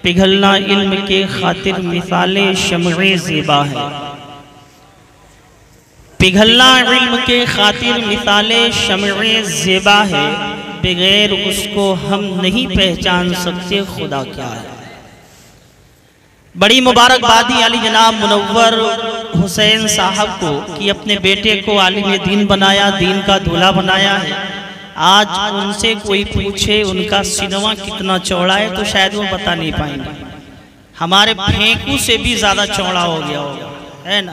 پگھلنا علم کے خاطر مثال شمع زیبا ہے، پگھلنا علم کے خاطر مثال شمع زیبا ہے، بغیر اس کو ہم نہیں پہچان سکتے خدا کیا ہے۔ بڑی مبارکبادی علی جناب منور حسین صاحب کو کہ اپنے بیٹے کو عالم دین بنایا، دین کا دولہ بنایا ہے۔ آج ان سے کوئی پوچھے ان کا سینما کتنا چوڑا ہے تو شاید وہ بتا نہیں پائیں گے۔ ہمارے پھینکوں سے بھی زیادہ چوڑا ہو گیا ہوگا، ہے نا؟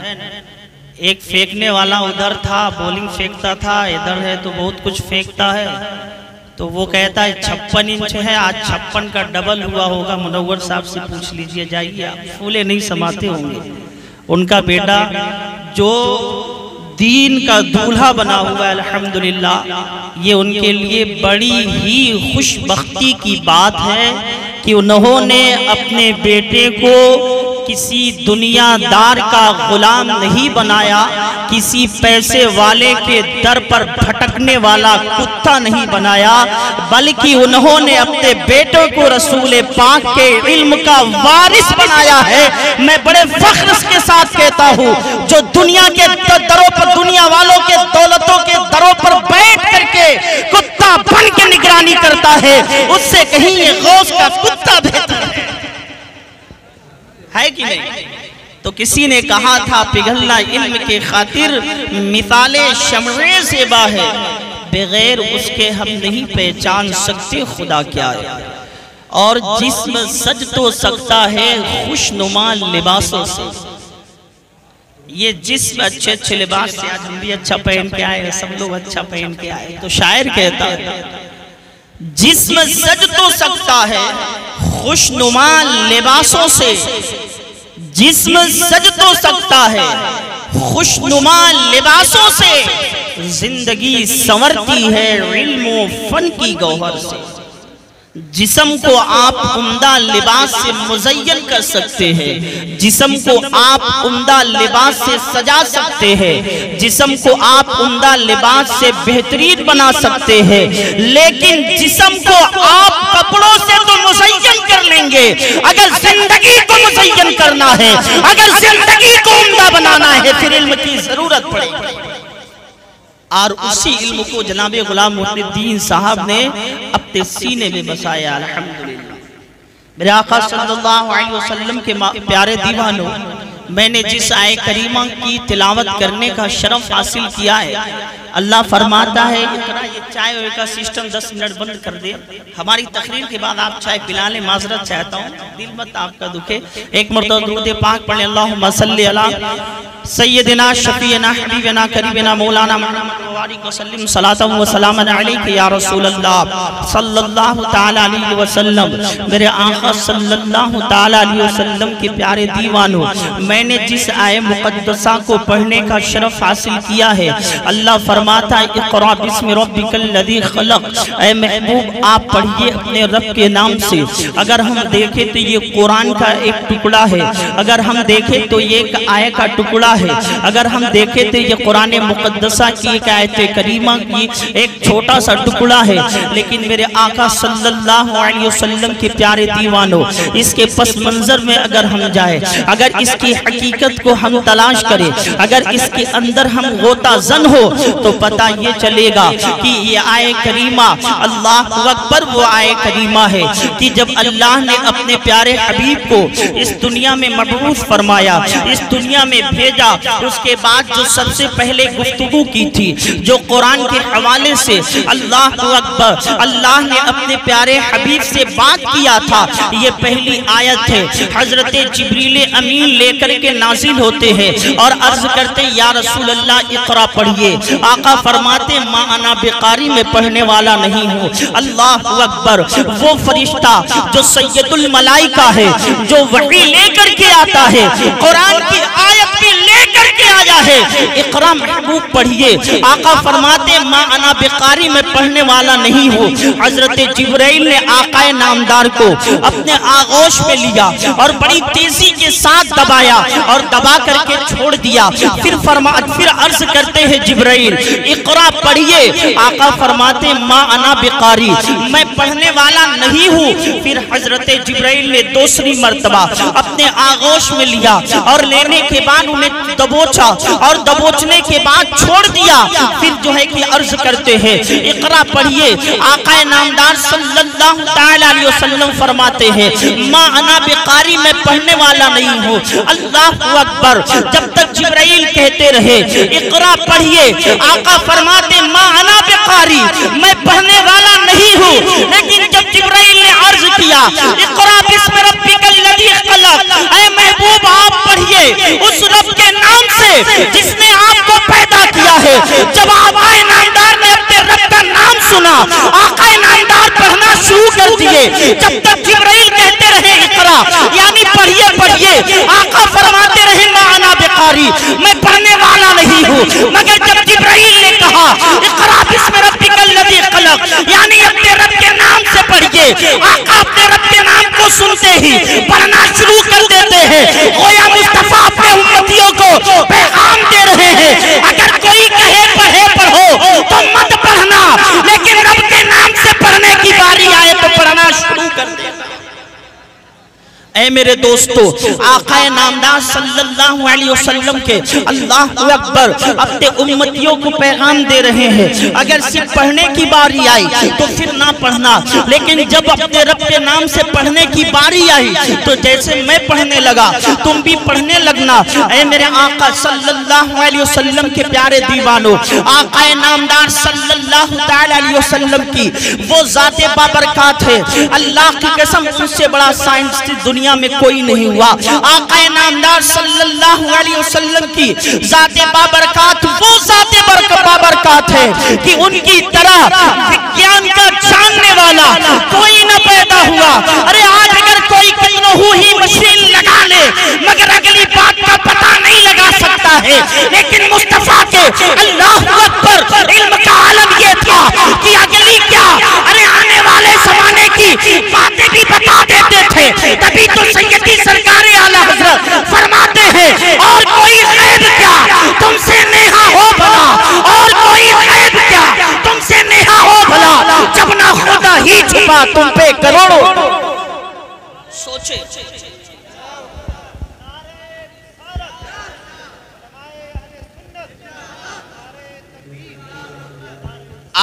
ایک پھینکنے والا ادھر تھا، بولنگ پھینکتا تھا، ادھر ہے تو بہت کچھ پھینکتا ہے، تو وہ کہتا ہے 56 انچ ہے، آج 56 کا ڈبل ہوا ہوگا۔ منور صاحب سے پوچھ لیجئے، جائیے، آپ پھولے نہیں سماتے ہوں گے۔ ان کا بیٹا جو دین کا دولہا بنا ہوا ہے، الحمدللہ، یہ ان کے لیے بڑی ہی خوش بختی کی بات ہے کہ انہوں نے اپنے بیٹے کو کسی دنیا دار کا غلام نہیں بنایا، کسی پیسے والے کے در پر بھٹکنے والا کتا نہیں بنایا، بلکہ انہوں نے اپنے بیٹوں کو رسول پاک کے علم کا وارث بنایا ہے۔ میں بڑے فخر کے ساتھ کہتا ہوں، جو دنیا کے دروں پر، دنیا والوں کے دولتوں کے دروں پر بیٹھ کر کے کتا بن کے نگرانی کرتا ہے، اس سے کہیں یہ غوث کا کتا بہتر ہے کہ نہیں؟ تو کسی نے کہا تھا پگھلنا علم کے خاطر مثال شمع زیبا ہے، بغیر اس کے ہم نہیں پہچان سکتے خدا کیا ہے۔ اور جسم سج تو سکتا ہے خوشنما لباسوں سے، یہ جسم اچھے اچھے لباس سے، آج ہم بھی اچھا پہن کے آئے، سب لوگ اچھا پہن کے آئے، تو شاعر کہتا ہے جسم سج تو سکتا ہے خوشنما لباسوں سے، جسم سج تو سکتا ہے خوشنما لباسوں سے، زندگی سنورتی ہے علم و فن کی گوہر سے۔ جسم کو آپ عمدہ لباس سے مزین کر سکتے ہیں، جسم کو آپ عمدہ لباس سے سجا سکتے ہیں، جسم کو آپ عمدہ لباس سے بہترین بنا سکتے ہیں، لیکن جسم کو آپ کپڑوں سے تو مزین کر لیں گے، اگر زندگی کو مزین کرنا ہے، اگر زندگی کو عمدہ بنانا ہے، پھر علم کی ضرورت پڑے گی۔ اور اسی علم کو جناب غلام محی الدین صاحب نے اپنے سینے میں بسایا، الحمدللہ۔ میرے آقا صلی اللہ علیہ وسلم کے پیارے دیوانوں، میں نے جس آیت کریمہ کی تلاوت کرنے کا شرف حاصل کیا ہے، اللہ فرماتا ہے یہ چائے ہوئے کا سسٹم 10 منٹ بند کر دے، ہماری تقریر کے بعد آپ چائے پلا لیں، معذرت چاہتا ہوں، دل مت آپ کا دکھے۔ ایک مرتبہ درود پاک پڑھیں، اللہم صلی علی سیدنا شفیعنا حبیبنا قریبنا مولانا محمد وبارک وسلم صلاۃ و سلام علیک یا رسول اللہ صلی اللہ تعالی علیہ وسلم۔ میرے آقا صلی اللہ تعالی علیہ وسلم کے پیارے دیوانوں، میں نے جس آیت مقدسہ کو پڑھنے کا شرف حاصل کیا ہے، اللہ فرماتا ہے اقرأ بسم ربک الذی خلق، اے محبوب آپ پڑھئے اپنے رب کے نام سے۔ اگر ہم دیکھیں تو یہ قرآن کا ایک ٹکڑا ہے، اگر ہم دیکھیں تو یہ ایک آیت کا ٹکڑا ہے، اگر ہم دیکھیں تو یہ قرآن مقدسہ کی ایک آیت کریمہ کی ایک چھوٹا سا ٹکڑا ہے، لیکن میرے آقا صلی اللہ علیہ وسلم کے پیارے دیوانوں، اس کے پس منظر میں اگر ہم جائیں، اگر اس کی حقیقت کو ہم تلاش کریں، اگر اس کے اندر ہم غوطہ زن ہو تو پتہ یہ چلے گا کہ یہ آیت کریمہ اللہ اکبر وہ آیت کریمہ ہے کہ جب اللہ نے اپنے پیارے حبیب کو اس دنیا میں مبعوث فرمایا، اس دنیا میں بھیجا، اس کے بعد جو سب سے پہلے گفتگو کی تھی، جو قرآن کے حوالے سے اللہ اکبر اللہ نے اپنے پیارے حبیب سے بات کیا تھا، یہ پہلی آیت ہے۔ حضرت جبریل امین لے کر کے نازل ہوتے ہیں اور عرض کرتے یا رسول اللہ اقرا پڑھئے، آقا فرماتے ما انا بقاری میں پڑھنے والا نہیں ہوں۔ اللہ اکبر، وہ فرشتہ جو سید الملائکہ ہے، جو وحی لے کر کے آتا ہے، قرآن کی آیت بھی لے کر کے آیا ہے اقرا محبوب پڑھیے۔ آقا فرماتے ما انا بقاری، میں پڑھنے والا نہیں ہوں۔ حضرت جبرائیل نے آقا نامدار کو اپنے آغوش میں لیا اور بڑی تیزی کے ساتھ دبایا اور دبا کر کے چھوڑ دیا۔ پھر عرض کرتے ہیں جبرائیل اقرا پڑھیے۔ آقا فرماتے ما انا بقاری، میں پڑھنے والا نہیں ہوں۔ پھر حضرت جبرائیل نے دوسری مرتبہ اپنے آغوش میں لیا اور لینے کے بعد انہیں دبوچا اور دبوچنے کے بعد چھوڑ دیا۔ پھر جو ہے کہ عرض کرتے ہیں اقرا پڑھیے۔ آقا نامدار صلی اللہ تعالی علیہ وسلم فرماتے ہیں ما انا بقاری، میں پڑھنے والا نہیں ہوں۔ اللہ اکبر، جب تک جبرائیل کہتے رہے اقرا پڑھیے، آقا فرماتے ما انا بقاری، میں پڑھنے والا نہیں ہوں۔ لیکن جب جبرائیل نے عرض کیا اقرا بسم ربک الذی خلق، اے محبوب آپ پڑھیے اس رب کے نام سے جس نے آپ کو پیدا کیا ہے۔ جب آقا نامدار نے اپنے رب کا نام سنا، آقا نامدار پڑھنا شروع کر دیے۔ جب تک جبرائیل کہتے رہے اقرا یعنی پڑھیے پڑھیے، آقا فرماتے رہے ما انا بقاری، میں پڑھنے والا نہیں ہوں۔ مگر جب جبرائیل نے کہا اقرا بسم ربک الذی خلق یعنی اپنے رب کے نام سے پڑھیے، آقا اپنے رب کے نام کو سنتے ہی پڑھنا شروع کر دیتے ہیں۔ گویا مصطفیٰ اپنے امتیوں کو پیغام دے رہے ہیں اگر کوئی کہے پڑھے پڑھو تو مت پڑھنا، لیکن رب کے نام سے پڑھنے کی باری آئے تو پڑھنا شروع کر دینا۔ اے میرے دوستو، آقا نامدار صلی اللہ علیہ وسلم کے اللہ اکبر اپنے امتیوں کو پیغام دے رہے ہیں اگر صرف پڑھنے کی باری آئی تو پھر نہ پڑھنا، لیکن جب اپنے رب کے نام سے پڑھنے کی باری آئی تو جیسے میں پڑھنے لگا تم بھی پڑھنے لگنا۔ اے میرے آقا صلی اللہ علیہ وسلم کے پیارے دیوانوں، آقا نامدار صلی اللہ تعالی علیہ وسلم کی وہ ذات بابرکات ہے، اللہ کی قسم ان سے بڑا سائنس دنیا میں کوئی نہیں ہوا۔ آقا نامدار صلی اللہ علیہ وسلم کی ذات بابرکات وہ ذات بابرکات ہے کہ ان کی طرح وگیان کا جاننے والا کوئی نہ پیدا ہوا۔ ارے آج اگر کوئی کتنوں ہی مشین لگا لے مگر اگلی بات کا پتہ نہیں لگا سکتا ہے، لیکن مصطفیٰ کے اللہ اکبر علم کا عالم یہ تھا کہ اگلی کیا، ارے آنے والے زمانے کی باتیں بھی بتا دیتے تھے۔ تبھی تو سیدی سرکار اعلیٰ حضرت فرماتے ہیں اور کوئی غیب کیا تم سے نیہا ہو بھلا، اور کوئی غیب کیا تم سے نیہا ہو بھلا، جب نہ خدا ہی چھپا تم پہ کروڑوں۔ سوچے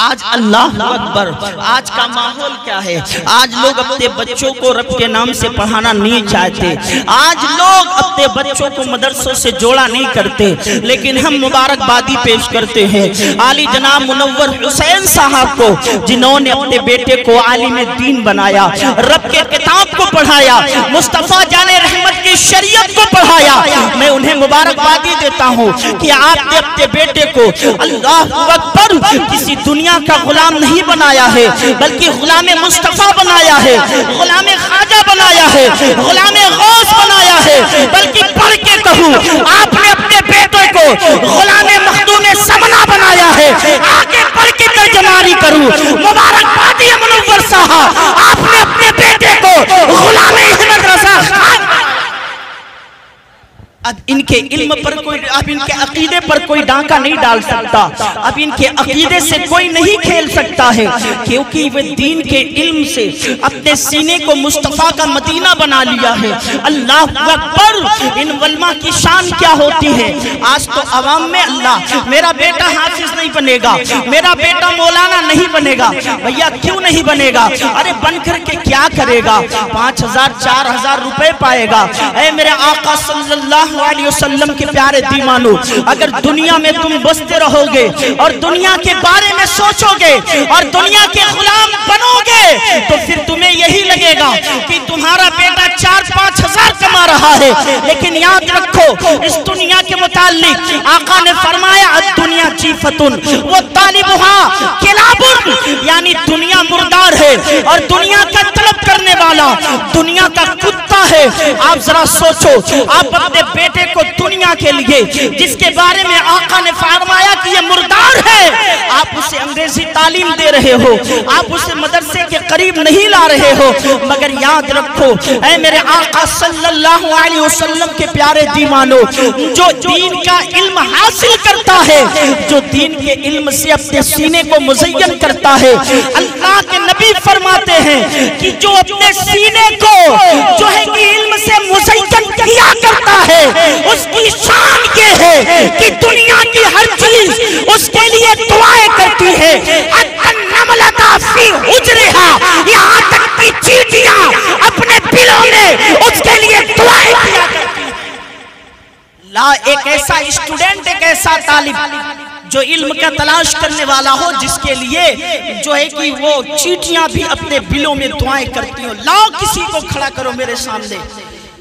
آج اللہ اکبر آج کا ماحول کیا ہے؟ آج لوگ اپنے بچوں کو رب کے نام سے پڑھانا نہیں چاہتے، آج لوگ اپنے بچوں کو مدرسوں سے جوڑا نہیں کرتے، لیکن ہم مبارکبادی پیش کرتے ہیں عالی جناب منور حسین صاحب کو جنہوں نے اپنے بیٹے کو عالم دین بنایا، رب کے کتاب کو پڑھایا، مصطفیٰ جان رحمت کی شریعت کو پڑھایا۔ میں انہیں مبارکبادی دیتا ہوں کہ آپ نے اپنے بیٹے کو اللہ اکبر کسی دنیا کا غلام نہیں بنایا ہے بلکہ غلام مصطفیٰ بنایا ہے، غلام خواجہ بنایا ہے، غلام غوث بنایا ہے، بلکہ پڑھ کے کہوں آپ نے اپنے بیٹے کو غلام مخدوم سمنا بنایا ہے۔ آگے پڑھ کے ترجمانی کروں مبارکبادی منور صاحب، آپ نے اپنے بیٹے کو غلام احمد رضا خان۔ اب ان کے علم پر کوئی، اب ان کے عقیدے پر کوئی ڈانکا نہیں ڈال سکتا، اب ان کے عقیدے سے کوئی نہیں کھیل سکتا ہے، کیونکہ وہ دین کے علم سے اپنے سینے کو مصطفیٰ کا مدینہ بنا لیا ہے۔ اللہ اکبر، ان علماء کی شان کیا ہوتی ہے۔ آج تو عوام میں اللہ میرا بیٹا حافظ نہیں بنے گا، میرا بیٹا مولانا نہیں بنے گا، بھیا کیوں نہیں بنے گا؟ ارے بن کر کے کیا کرے گا؟ 5000 4000 روپے پائے گا۔ اے میرے آقا صلی اللہ علیہ وسلم کے پیارے دیوانوں، اگر دنیا میں تم بستے رہو گے اور دنیا کے بارے میں سوچو گے اور دنیا کے غلام بنو گے تو پھر تمہیں یہی لگے گا کہ تمہارا بیٹا 4-5 ہزار کما رہا ہے، لیکن یاد رکھو اس دنیا کے متعلق آقا نے فرمایا الدنیا جیفتن والطالبها کلاب، یعنی دنیا مردار ہے اور دنیا کا طلب کرنے والا دنیا کا کتا ہے۔ ہے. آپ ذرا سوچو, آپ اپنے بیٹے کو دنیا کے لیے جس کے بارے میں آقا نے فرمایا کہ یہ مردار ہے, آپ اسے انگریزی تعلیم دے رہے ہو, آپ اسے مدرسے کے قریب نہیں لا رہے ہو. مگر یاد رکھو اے میرے آقا صلی اللہ علیہ وسلم کے پیارے دیوانو, جو دین کا علم حاصل کرتا ہے, جو دین کے علم سے اپنے سینے کو مزین کرتا ہے, اللہ کے نبی فرماتے ہیں کہ جو اپنے سینے کو جو ہے کہ علم سے مزین کیا کرتا ہے, اس کی شان یہ ہے کہ دنیا کی ہر چیز اس کے لیے دعائیں کرتی ہے. یہاں تک کہ چیٹیاں اپنے بلوں میں اس کے لیے دعائیں کیا کرتی ہیں. لا ایک ایسا اسٹوڈنٹ, ایک ایسا طالب جو علم کا تلاش کرنے والا ہو, جس کے لیے جو ہے کہ وہ چیٹیاں بھی اپنے بلوں میں دعائیں کرتی ہوں. لاؤ کسی کو کھڑا کرو میرے سامنے.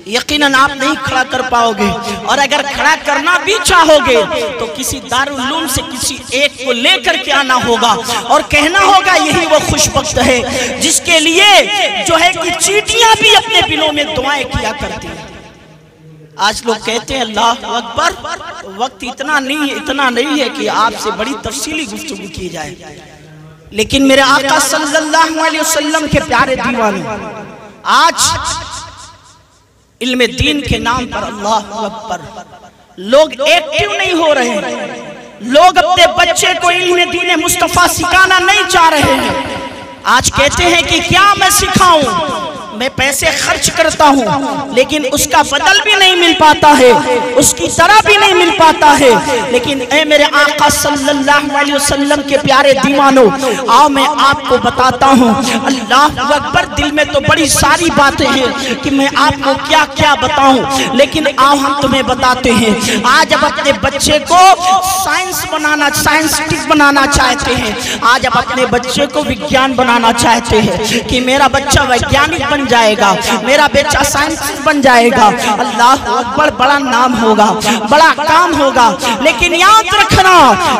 یقیناً آپ نہیں کھڑا کر پاؤ گے, اور اگر کھڑا کرنا بھی چاہو گے تو کسی دارالعلوم سے کسی ایک کو لے کر کے آنا ہوگا اور کہنا ہوگا یہی وہ خوش بخت ہے جس کے لیے جو ہے کہ چیٹیاں بھی اپنے بلوں میں دعائیں کیا کرتی ہیں. آج لوگ کہتے ہیں اللہ اکبر, وقت اتنا نہیں ہے کہ آپ سے بڑی تفصیلی گفتگو کی جائے, لیکن میرے آقا صلی اللہ علیہ وسلم کے پیارے دیوانوں, آج علم دین کے نام پر اللہ اکبر لوگ ایکٹیو نہیں ہو رہے ہیں. لوگ اپنے بچے کو علم دین مصطفیٰ سکھانا نہیں چاہ رہے ہیں. آج کہتے ہیں کہ کیا میں سکھاؤں, میں پیسے خرچ کرتا ہوں لیکن اس کا بدل بھی نہیں مل پاتا ہے, اس کی طرح بھی نہیں مل پاتا ہے. لیکن اے میرے آقا صلی اللہ علیہ وسلم کے پیارے دیوانوں, آؤ میں آپ کو بتاتا ہوں. اللہ اکبر, دل میں تو بڑی ساری باتیں ہیں کہ میں آپ کو کیا کیا بتاؤں, لیکن آؤ ہم تمہیں بتاتے ہیں. آج اب اپنے بچے کو سائنسٹسٹ بنانا چاہتے ہیں, آج اب اپنے بچے کو وگیان بنانا چاہتے ہیں کہ میرا بچہ ویگیانک بن جائے گا, میرا بیٹا سائنسسٹ بن جائے گا. اللہ اکبر, بڑا نام ہوگا, بڑا کام ہوگا, لیکن یاد رکھنا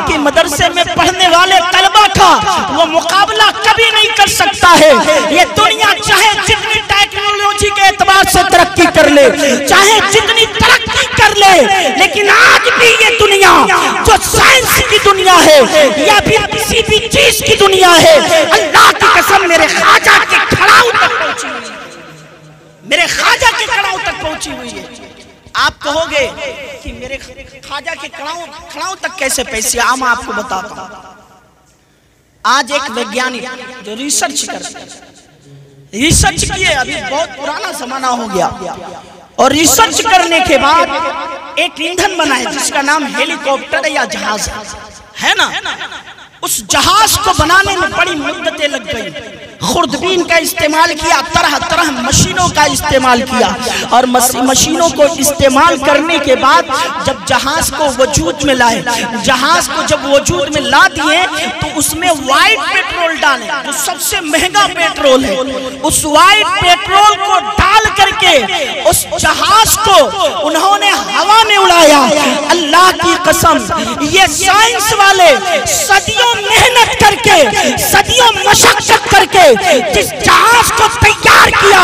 کہ مدرسے میں پڑھنے والے طلبہ کا وہ مقابلہ کبھی نہیں کر سکتا ہے. یہ دنیا چاہے جتنی ٹیکنالوجی کے اعتبار سے ترقی کر لے, چاہے جتنی ترقی کر لے, لیکن آج بھی یہ دنیا جو سائنس کی دنیا ہے یا پھر کسی بھی چیز کی دنیا ہے, اللہ کی قسم میرے خواجہ کے کھڑاؤ تک پہنچی ہوئی ہے, میرے خواجہ کے کھڑاؤ تک پہنچی ہوئی ہے. آپ کہو گے کہ میرے خواجہ کے کھڑاؤ تک کیسے پہنچی؟ میں آپ کو بتاتا ہوں. آج ایک ویگیانک جو ریسرچ کیے, ابھی بہت پرانا زمانہ ہو گیا, اور ریسرچ کرنے کے بعد ایک ایندھن بنا ہے جس کا نام ہیلی کاپٹر یا جہاز ہے نا. اس جہاز کو بنانے میں بڑی مدتیں لگ گئی, خوردبین کا استعمال کیا, طرح طرح مشینوں کا استعمال کیا, اور مشینوں کو استعمال کرنے کے بعد جب جہاز کو وجود میں لائے, جہاز کو جب وجود میں لا دیے تو اس میں وائٹ پیٹرول ڈالے جو سب سے مہنگا پیٹرول ہے. اس وائٹ پیٹرول کو ڈال کر کے اس جہاز کو انہوں نے ہوا میں اڑایا. اللہ کی قسم, یہ سائنس والے صدیوں محنت کر کے, صدیوں مشقت کر کے جس جہاز کو تیار کیا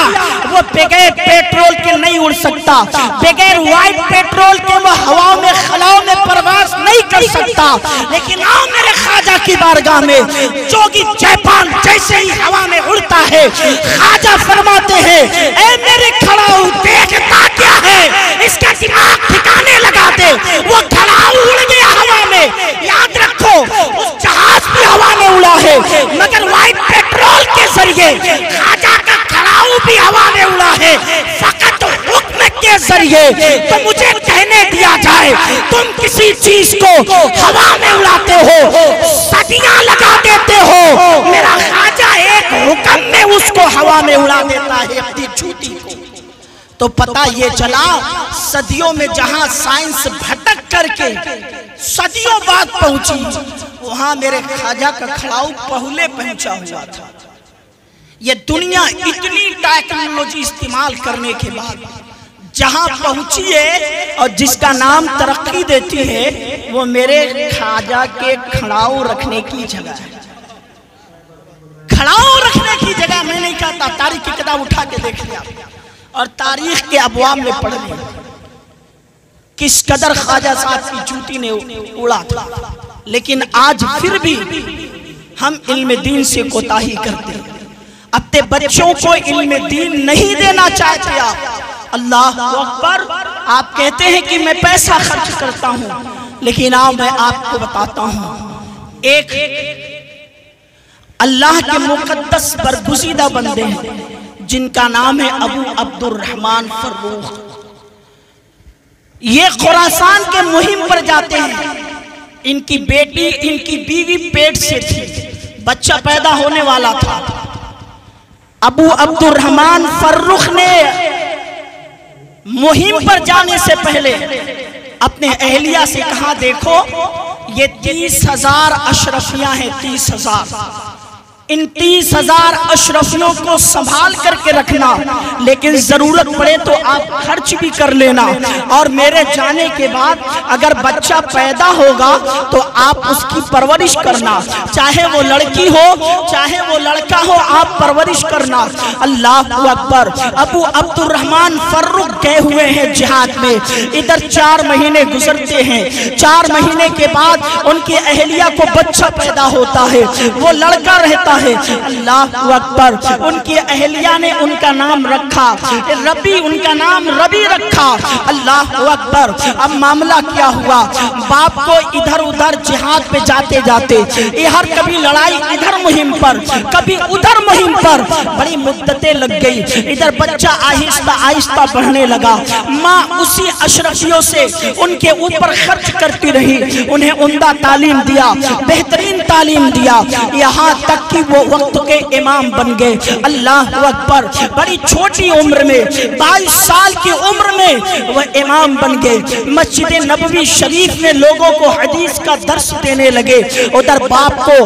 وہ بغیر پیٹرول کے نہیں اڑ سکتا, بغیر وائٹ پیٹرول کے وہ ہوا میں خلاؤں میں پرواز نہیں کر سکتا. لیکن آؤ میرے خواجہ کی بارگاہ میں, جوگی جیپان جیسے ہی ہوا میں اڑتا ہے, خواجہ فرماتے ہیں اے میرے کھڑاؤ دیکھتا کیا ہے, اس کا دماغ ٹھکانے لگا دے. وہ کھڑاؤ اڑ گیا ہوا میں. یاد رکھو اس جہاز بھی ہوا میں اڑا ہے مگر وائٹ پیٹرول کے ذریعے, خواجہ کا کھڑاؤ بھی ہوا میں اڑا ہے فقط حکم کے ذریعے. تو مجھے کہنے دیا جائے تم کسی چیز کو ہوا میں اڑاتے ہو, صدیاں لگا دیتے ہو, میرا خواجہ ایک حکم میں اس کو ہوا میں اڑا دیتا ہے اپنی جھوٹی کو. تو پتہ یہ چلا صدیوں میں جہاں سائنس بھٹک کر کے صدیوں بعد پہنچی, وہاں میرے خواجہ کا کھڑاؤ پہلے پہنچا ہوا تھا. یہ دنیا اتنی ٹیکنالوجی استعمال کرنے کے بعد جہاں پہنچی ہے اور جس کا نام ترقی دیتی ہے, وہ میرے خواجہ کے کھڑاؤ رکھنے کی جگہ ہے. کھڑاؤ رکھنے کی جگہ میں نہیں کہتا, تاریخ کی کتاب اٹھا کے دیکھ لیا. اور تاریخ کے ابواب میں پڑھ لیں کس قدر خواجہ صاحب کی جوتی نے اڑا تھا، لیکن آج پھر بھی ہم علم دین سے کوتاہی کرتے ہیں، اپنے بچوں کو علم دین نہیں دینا چاہتے آپ۔ اللہ اکبر، آپ کہتے ہیں کہ میں پیسہ خرچ کرتا ہوں، لیکن آؤ میں آپ کو بتاتا ہوں، ایک اللہ کے مقدس برگزیدہ بندے ہیں جن کا نام ہے ابو عبد الرحمن فروخ۔ یہ خراسان کے مہم پر جاتے ہیں، ان کی بیٹی ان کی بیوی پیٹ سے تھی، بچہ پیدا ہونے والا تھا۔ ابو عبد الرحمن فروخ نے مہم پر جانے سے پہلے اپنے اہلیہ سے کہا دیکھو یہ 30,000 اشرفیاں ہیں، 30,000، ان 30,000 اشرفیوں کو سنبھال کر کے رکھنا، لیکن ضرورت پڑے تو آپ خرچ بھی کر لینا، اور میرے جانے کے بعد اگر بچہ پیدا ہوگا تو آپ اس کی پرورش کرنا، چاہے وہ لڑکی ہو چاہے وہ لڑکا ہو، آپ پرورش کرنا۔ اللہ اکبر۔ ابو عبد الرحمن فروخ گئے ہوئے ہیں جہاد میں، ادھر 4 مہینے گزرتے ہیں، 4 مہینے کے بعد ان کی اہلیہ کو بچہ پیدا ہوتا ہے، وہ لڑکا رہتا ہے۔ اللہ اکبر۔ ان کی اہلیہ نے ان کا نام رکھا ربی، ان کا نام ربی رکھا۔ اللہ اکبر۔ اب معاملہ کیا ہوا، باپ کو ادھر ادھر جہاد پہ جاتے جاتے ہر کبھی لڑائی ادھر مہم پر کبھی ادھر مہم پر، بڑی مدتیں لگ گئی، ادھر بچہ آہستہ آہستہ بڑھنے لگا۔ ماں اسی اشرفیوں سے ان کے اوپر خرچ کرتی رہی، انہیں عمدہ تعلیم دیا، بہترین تعلیم دیا، یہاں تک کہ وہ وقت کے امام بن گئے۔ اللہ اکبر۔ بڑی چھوٹی عمر میں 22 سال کی عمر میں وہ امام بن گئے، مسجد نبوی شریف میں لوگوں کو حدیث کا درس دینے لگے۔ ادھر باپ کو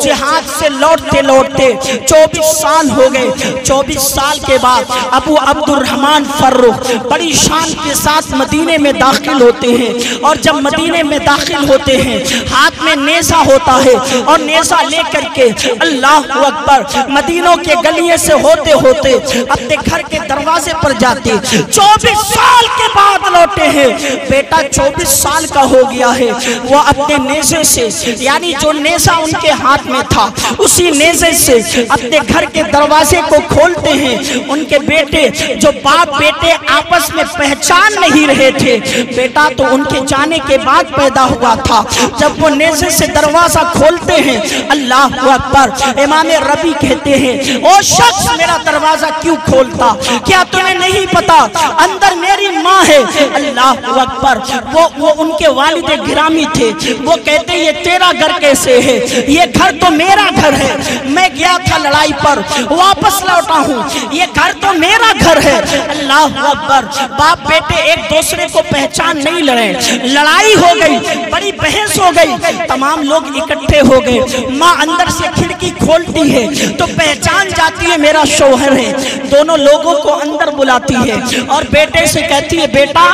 جہاد سے لوٹتے لوٹتے 24 سال ہو گئے۔ 24 سال کے بعد ابو عبد الرحمن فروخ بڑی شان کے ساتھ مدینے میں داخل ہوتے ہیں، اور جب مدینے میں داخل ہوتے ہیں ہاتھ میں نیزہ ہوتا ہے، اور نیزہ لے کر کے اللہ اکبر مدینوں کے گلیے سے ہوتے ہوتے اپنے گھر کے دروازے پر جاتے۔ 24 سال کے بعد لوٹے ہیں، بیٹا 24 سال کا ہو گیا ہے، وہ اپنے نیزے سے، یعنی جو نیزہ ان کے ہاتھ میں تھا اسی نیزے سے اپنے گھر کے دروازے کو کھولتے ہیں۔ ان کے بیٹے جو باپ بیٹے آپس میں پہچان نہیں رہے تھے، بیٹا تو ان کے جانے کے بعد پیدا ہوا تھا، جب وہ نیزے سے دروازہ کھولتے ہیں اللہ اکبر، امام ربی کہتے ہیں او شخص میرا دروازہ کیوں کھولتا، کیا تمہیں نہیں پتا اندر میری ماں ہے۔ اللہ اکبر۔ وہ ان کے والد گرامی تھے، وہ کہتے یہ تیرا گھر کیسے ہے، یہ گھر تو میرا گھر ہے، میں گیا تھا لڑائی پر واپس لوٹا ہوں، یہ گھر تو میرا گھر ہے۔ اللہ اکبر۔ باپ بیٹے ایک دوسرے کو پہچان نہیں لڑے، لڑائی ہو گئی، بڑی بحث ہو گئی، تمام لوگ اکٹھے ہو گئے۔ ماں اندر سے کھڑکی کھولتی ہے تو پہچان جاتی ہے میرا شوہر ہے، دونوں لوگوں کو اندر بلاتی ہے اور بیٹے سے کہتی ہے بیٹا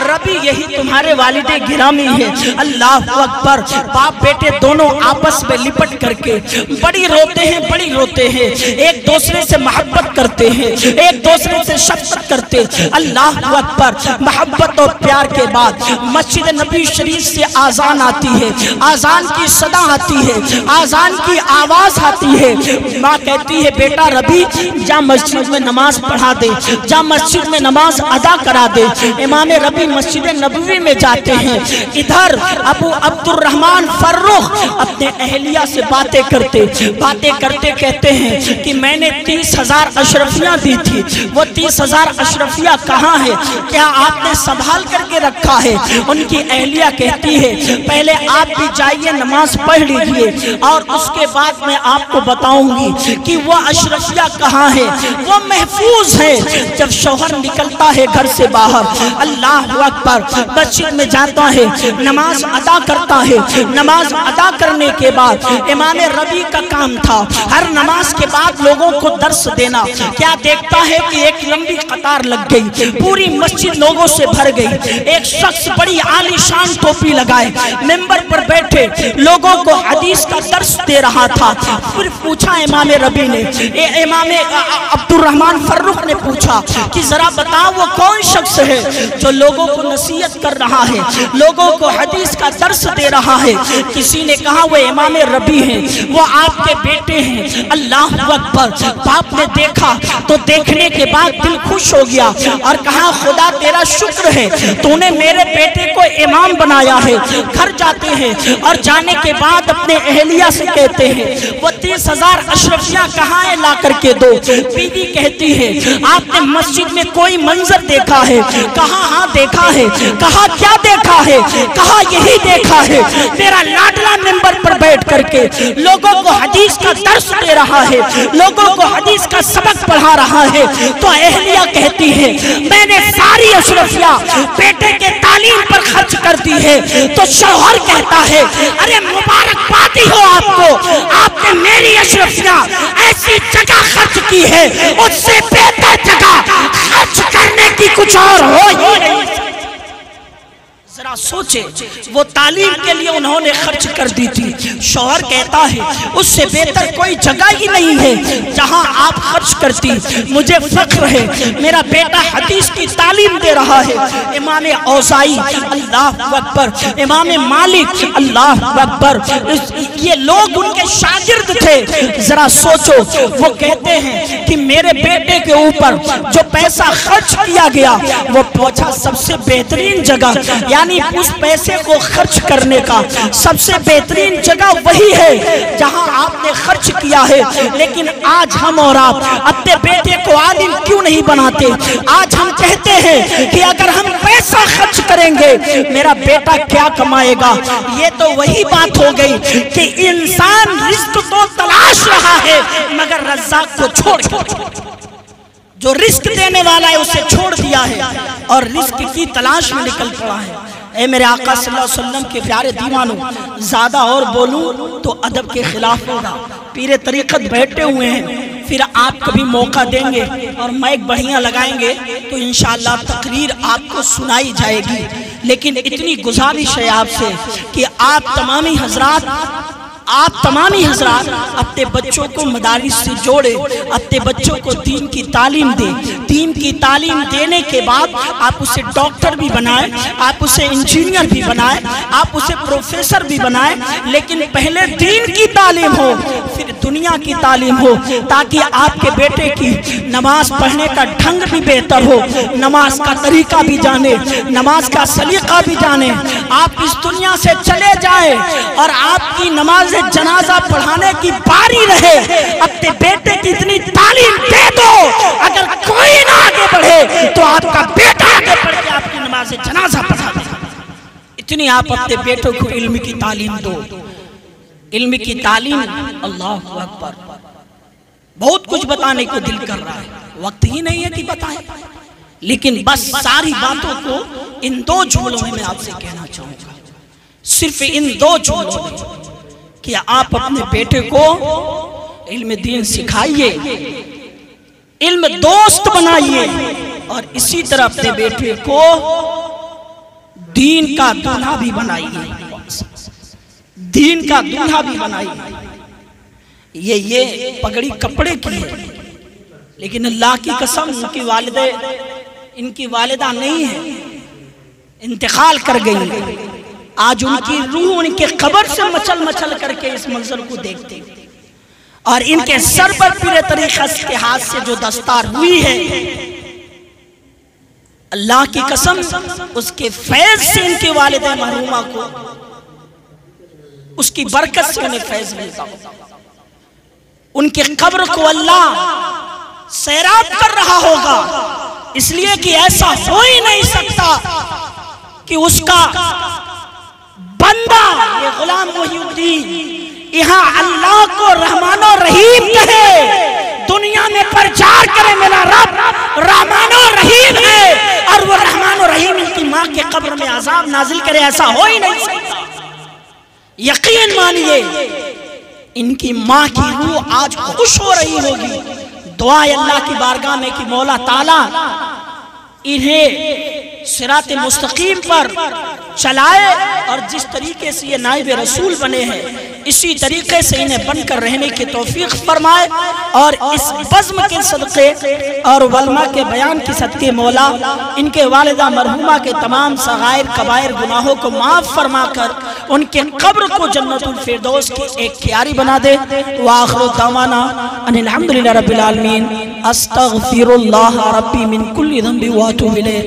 ربی یہی تمہارے والد گرامی ہے۔ اللہ اکبر۔ باپ بیٹے دونوں آپس میں لپٹ کر کے بڑی روتے ہیں، بڑی روتے ہیں، ایک دوسرے سے محبت کرتے ہیں، ایک دوسرے سے شفقت کرتے۔ اللہ اکبر۔ محبت اور پیار کے بعد مسجد نبی شریف سے آذان آتی ہے، آذان کی صدا آتی ہے، آذان کی آواز آتی ہے۔ ماں کہتی ہے بیٹا ربی جا مسجد میں نماز پڑھا دے، جا مسجد میں نماز ادا کرا دے۔ امام ربی مسجد نبوی میں جاتے ہیں، ادھر ابو عبد الرحمن فروخ اپنے اہلیہ سے باتیں کرتے کہتے ہیں کہ میں نے 30,000 اشرفیاں دی تھی، وہ 30,000 اشرفیاں کہاں ہے، کیا آپ نے سنبھال کر کے رکھا ہے؟ ان کی اہلیہ کہتی ہے پہلے آپ بھی جائیے نماز پڑھ لیجئے، اور اس کے بعد میں آپ کو بتاؤں گی کہ وہ اشرفیہ کہاں ہے، وہ محفوظ ہے۔ جب شوہر نکلتا ہے گھر سے باہر اللہ اکبر، مسجد میں جاتا ہے، نماز ادا کرتا ہے، نماز ادا کرنے کے بعد امام ربی کا کام تھا ہر نماز کے بعد لوگوں کو درس دینا۔ کیا دیکھتا ہے کہ ایک لمبی قطار لگ گئی، پوری مسجد لوگوں سے بھر گئی، ایک شخص بڑی عالی شان ٹوپی لگائے منبر پر بیٹھے لوگوں کو حدیث کا درس دے رہا تھا۔ پوری پھر پوچھا امام ربی نے، امام عبدالرحمن فرخ نے پوچھا کہ ذرا بتاؤ وہ کون شخص ہے جو لوگوں کو نصیحت کر رہا ہے، لوگوں کو حدیث کا درس دے رہا ہے؟ کسی نے کہا وہ امام ربی ہیں، وہ آپ کے بیٹے ہیں۔ اللہ اکبر! باپ نے دیکھا تو دیکھنے کے بعد دل خوش ہو گیا اور کہا خدا تیرا شکر ہے تو نے میرے بیٹے کو امام بنایا ہے۔ گھر جاتے ہیں اور جانے کے بعد اپنے اہلیہ سے کہتے ہیں وہ 30,000 اشرفیاں کہاں ہے لا کر کے دو۔ بیوی کہتی ہے آپ نے مسجد میں کوئی منظر دیکھا ہے؟ کہا ہاں دیکھا ہے۔ کہا کیا دیکھا ہے؟ کہا یہی دیکھا ہے، میرا لاڈلا ممبر پر بیٹھ کر کے لوگوں کو حدیث کا درس دے رہا ہے، لوگوں کو حدیث کا سبق پڑھا رہا ہے۔ تو اہلیہ کہتی ہے میں نے ساری اشرفیاں بیٹے کے تعلیم پر خرچ کر دی ہے۔ تو شوہر کہتا ہے ارے مبارکبادی ہو آپ کو، آپ نے میری اشرفیاں ایسی جگہ خرچ کی ہے اس سے بہتر جگہ خرچ کرنے کی کچھ اور ہو ہی نہیں۔ ذرا سوچے وہ تعلیم کے لیے انہوں نے خرچ کر دی تھی۔ شوہر کہتا ہے اس سے بہتر کوئی جگہ ہی نہیں ہے جہاں آپ خرچ کرتی، مجھے فخر ہے میرا بیٹا حدیث کی تعلیم دے رہا ہے۔ امام اوزاعی اللہ اکبر، امام مالک اللہ اکبر، یہ لوگ ان کے شاگرد تھے۔ ذرا سوچو وہ کہتے ہیں کہ میرے بیٹے کے اوپر جو پیسہ خرچ کیا گیا وہ پہنچا سب سے بہترین جگہ، یعنی اس پیسے کو خرچ کرنے کا سب سے بہترین جگہ وہی ہے جہاں آپ نے خرچ کیا ہے۔ لیکن آج ہم اور آپ اپنے بیٹے کو عالم کیوں نہیں بناتے؟ آج ہم کہتے ہیں کہ اگر ہم پیسہ خرچ کریں گے میرا بیٹا کیا کمائے گا؟ یہ تو وہی بات ہو گئی کہ انسان رزق تو تلاش رہا ہے مگر رزاق کو چھوڑ کر، جو رزق دینے والا ہے اسے چھوڑ دیا ہے اور رزق کی تلاش میں نکل پڑا ہے۔ اے میرے آقا صلی اللہ علیہ وسلم کے پیارے دیوانوں، زیادہ اور بولوں تو ادب کے خلاف ہوگا۔ پیر طریقت بیٹھے ہوئے ہیں، پھر آپ کبھی موقع دیں گے اور مائک بڑھیاں لگائیں گے تو انشاءاللہ تقریر آپ کو سنائی جائے گی۔ لیکن اتنی گزارش ہے آپ سے کہ آپ تمامی حضرات اپنے بچوں کو مدارس سے جوڑے، اپنے بچوں کو دین کی تعلیم دیں۔ دین کی تعلیم دینے کے بعد آپ اسے ڈاکٹر بھی بنائیں، آپ اسے انجینئر بھی بنائیں، آپ اسے پروفیسر بھی بنائیں، لیکن پہلے دین کی تعلیم ہو پھر دنیا کی تعلیم ہو، تاکہ آپ کے بیٹے کی نماز پڑھنے کا ڈھنگ بھی بہتر ہو، نماز کا طریقہ بھی جانے، نماز کا سلیقہ بھی جانے۔ آپ اس دنیا سے چلے جائیں اور آپ کی نماز جنازہ پڑھانے کی باری رہے، اپنے بیٹے کی اتنی تعلیم دے دو اگر کوئی نہ آگے بڑھے تو آپ کا بیٹا آگے بڑھ کے آپ کی نماز جنازہ پڑھا دے۔ اتنی آپ اپنے بیٹوں کو علم کی تعلیم دو۔ علم کی تعلیم، اللہ اکبر، بہت کچھ بتانے کو دل کر رہا ہے، وقت ہی نہیں ہے کہ بتائیں، لیکن بس ساری باتوں کو ان دو جملوں میں آپ سے کہنا چاہوں گا، صرف ان دو جملوں میں، کہ آپ اپنے بیٹے کو علم دین سکھائیے، علم دوست بنائیے، اور اسی طرح اپنے بیٹے کو دین کا دولہا بھی بنائیے، دین کا دولہا بھی بنائیے۔ یہ پگڑی کپڑے کی ہے، لیکن اللہ کی قسم ان کی والدہ نہیں ہے، انتقال کر گئی۔ آج ان کی روح ان کے قبر سے مچل مچل کر کے اس منظر کو دیکھتے، اور ان کے سر پر پورے طریقہ کے ہاتھ سے جو دستار ہوئی ہے، اللہ کی قسم اس کے فیض سے ان کے والدہ محرومہ کو، اس کی برکت سے انہیں فیض ملتا ہوگا۔ ان کے قبر کو اللہ سیراب کر رہا ہوگا، اس لیے کہ ایسا ہو ہی نہیں سکتا کہ اس کا بندہ یہ غلام محی الدین یہاں اللہ کو رحمان و رحیم کہے، دنیا میں پرچار کرے میرا رب رحمان و رحیم ہے، اور وہ رحمان و رحیم ان کی ماں کے قبر میں عذاب نازل کرے، ایسا ہو ہی نہیں سکتا۔ یقین مانیے ان کی ماں کی روح آج خوش ہو رہی ہوگی۔ دعا اللہ کی بارگاہ میں کہ مولا تعالیٰ انہیں صراط مستقیم پر چلائے اور جس طریقے سے یہ نائب رسول بنے ہیں اسی طریقے سے انہیں بن کر رہنے کی توفیق فرمائے، اور اس بزم کے صدقے اور علماء کے بیان کی صدقے مولا ان کے والدہ مرحومہ کے تمام صغائر کبائر گناہوں کو معاف فرما کر ان کے قبر کو جنت الفردوس کی ایک کیاری بنا دے۔ وآخر دعوانا ان الحمدللہ رب العالمین، استغفر اللہ ربی من کل ذنب واتوب الیہ۔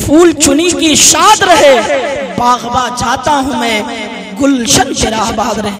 پھول چنی کی شاد رہے، باغباں جاتا ہوں میں، گلشن تیرا آباد رہے۔